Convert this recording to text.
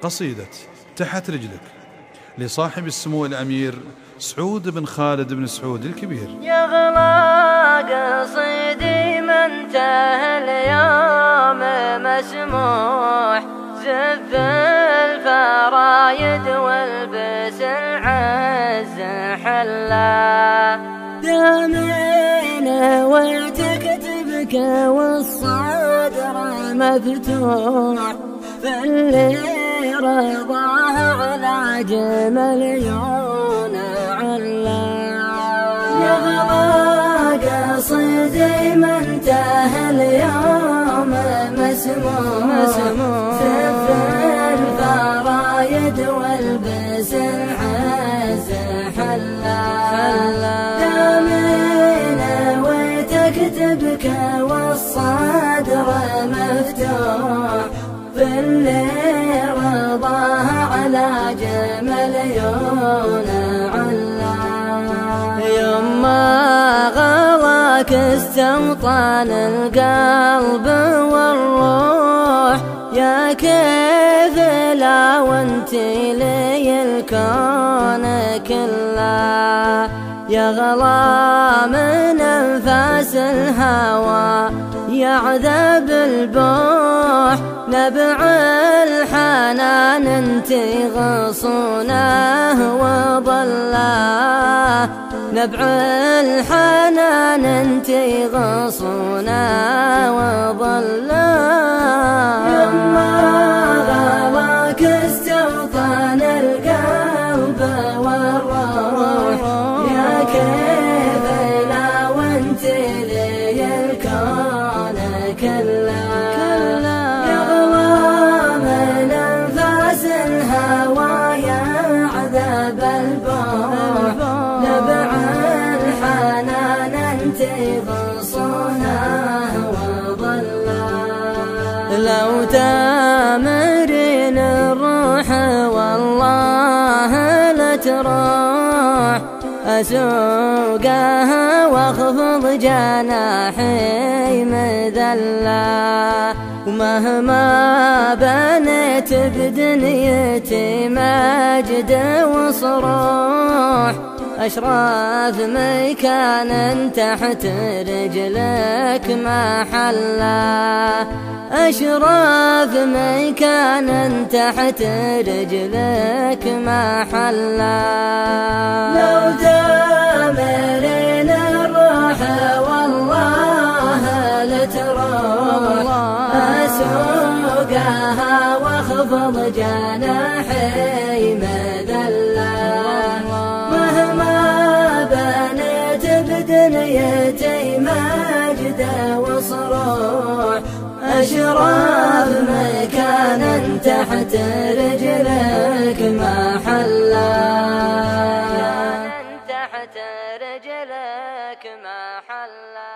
قصيدة تحت رجلك لصاحب السمو الأمير سعود بن خالد بن سعود الكبير. يا غلا قصيدي من تاه اليوم مسموح، زف الفرايد والبس العز حلا، دامين وتكتبك والصدر مفتوح، فاللي رضاه على مليون علا. يا غلا قصيدي من تاه اليوم مسموح، زف الفرايد والبس العز حلا، دامين وتكتبك والصدر مفتوح، فاللي رضاه على مليون علا. يما غلاك استوطن القلب والروح، يا كيف لا وانتي لي الكون كله، يا غلا من انفاس الهوى يعذب البوح، نبع الحنان انتي غصونه وضله، نبع الحنان انتي غصونه وضله. يما غلاك استوطن القلب والروح، يا كيف لا وانتي لي الكون كله، يا غلا من انفاس الهوى يعذب البوح، نبع الحنان انتي غصونه وضله. لو تامرين الروح والله لتروح، أسوقها واخفض جناحي مذلة، ومهما بنيت بدنيتي مجد وصروح، أشراف مكان تحت رجلك محله، أشراف مكان تحت رجلك محله. لو تامرين الروح والله لتروح، أسوقها واخفض جناحي مذلة، مهما بنيت بدنيتي مجد وصروح، أشراف مكانا تحت رجلك محلا، تحت رجلك محلا.